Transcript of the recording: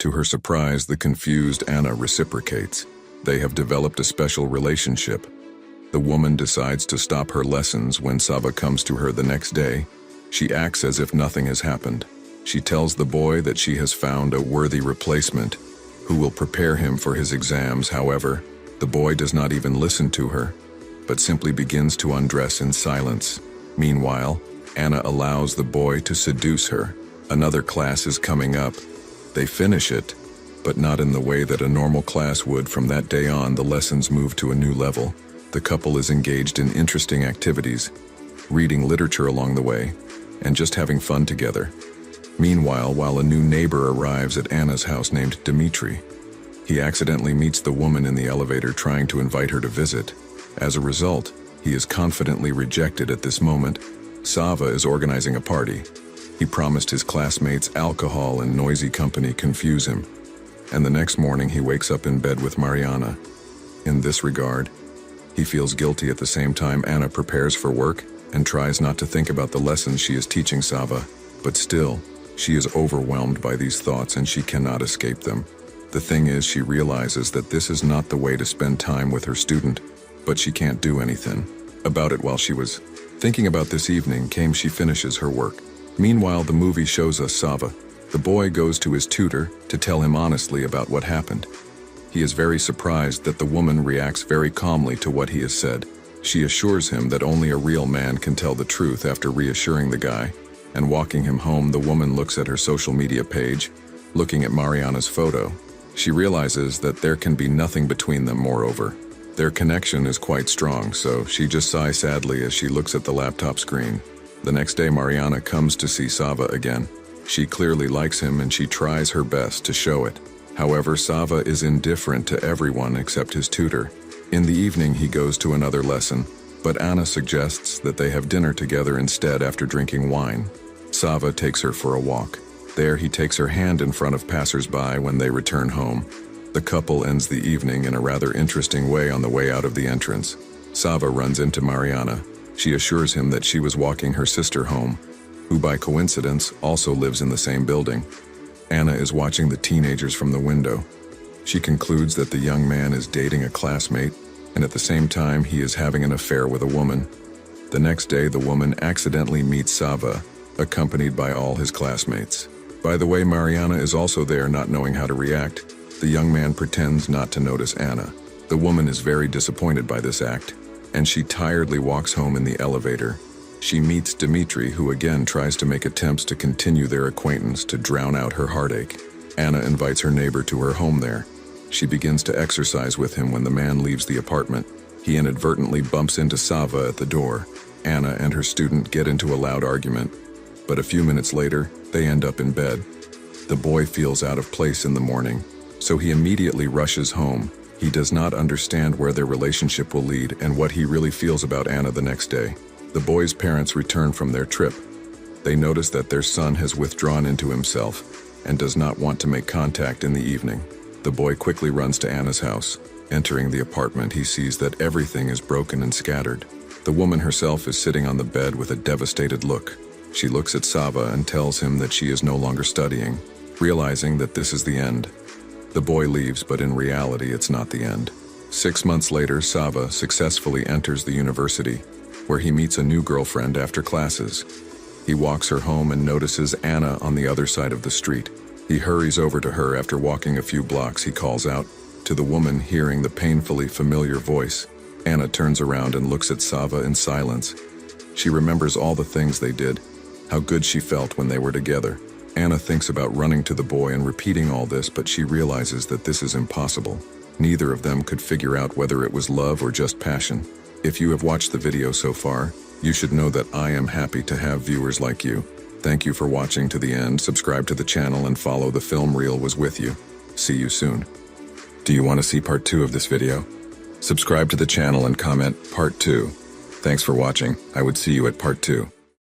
To her surprise, the confused Anna reciprocates. They have developed a special relationship. The woman decides to stop her lessons when Sava comes to her the next day. She acts as if nothing has happened. She tells the boy that she has found a worthy replacement who will prepare him for his exams. However, the boy does not even listen to her, but simply begins to undress in silence. Meanwhile, Anna allows the boy to seduce her. Another class is coming up. They finish it, but not in the way that a normal class would. From that day on, the lessons move to a new level. The couple is engaged in interesting activities, reading literature along the way, and just having fun together. Meanwhile, while a new neighbor arrives at Anna's house named Dmitri, he accidentally meets the woman in the elevator trying to invite her to visit. As a result, he is confidently rejected at this moment. Sava is organizing a party. He promised his classmates alcohol and noisy company confuse him. And the next morning he wakes up in bed with Mariana. In this regard, he feels guilty. At the same time, Anna prepares for work and tries not to think about the lessons she is teaching Sava. But still, she is overwhelmed by these thoughts and she cannot escape them. The thing is, she realizes that this is not the way to spend time with her student, but she can't do anything about it. While she was thinking about this evening came, she finishes her work. Meanwhile, the movie shows us Sava. The boy goes to his tutor to tell him honestly about what happened. He is very surprised that the woman reacts very calmly to what he has said. She assures him that only a real man can tell the truth. After reassuring the guy and walking him home, the woman looks at her social media page. Looking at Mariana's photo, she realizes that there can be nothing between them. Moreover, their connection is quite strong, so she just sighs sadly as she looks at the laptop screen. The next day, Mariana comes to see Sava again. She clearly likes him and she tries her best to show it. However, Sava is indifferent to everyone except his tutor. In the evening, he goes to another lesson, but Anna suggests that they have dinner together instead after drinking wine. Sava takes her for a walk. There, he takes her hand in front of passers-by. When they return home, the couple ends the evening in a rather interesting way. On the way out of the entrance, Sava runs into Mariana. She assures him that she was walking her sister home, who by coincidence also lives in the same building. Anna is watching the teenagers from the window. She concludes that the young man is dating a classmate, and at the same time he is having an affair with a woman. The next day, the woman accidentally meets Sava, accompanied by all his classmates. By the way, Mariana is also there, not knowing how to react. The young man pretends not to notice Anna. The woman is very disappointed by this act, and she tiredly walks home in the elevator. She meets Dmitri, who again tries to make attempts to continue their acquaintance to drown out her heartache. Anna invites her neighbor to her home there. She begins to exercise with him. When the man leaves the apartment, he inadvertently bumps into Sava at the door. Anna and her student get into a loud argument, but a few minutes later, they end up in bed. The boy feels out of place in the morning, so he immediately rushes home. He does not understand where their relationship will lead and what he really feels about Anna. The next day, the boy's parents return from their trip. They notice that their son has withdrawn into himself and does not want to make contact in the evening. The boy quickly runs to Anna's house. Entering the apartment, he sees that everything is broken and scattered. The woman herself is sitting on the bed with a devastated look. She looks at Sava and tells him that she is no longer studying, realizing that this is the end. The boy leaves, but in reality, it's not the end. 6 months later, Sava successfully enters the university, where he meets a new girlfriend after classes. He walks her home and notices Anna on the other side of the street. He hurries over to her. After walking a few blocks, he calls out to the woman, hearing the painfully familiar voice. Anna turns around and looks at Sava in silence. She remembers all the things they did, how good she felt when they were together. Anna thinks about running to the boy and repeating all this, but she realizes that this is impossible. Neither of them could figure out whether it was love or just passion. If you have watched the video so far, you should know that I am happy to have viewers like you. Thank you for watching to the end. Subscribe to the channel and follow the film reel was with you. See you soon. Do you want to see part 2 of this video? Subscribe to the channel and comment part 2. Thanks for watching. I would see you at part 2.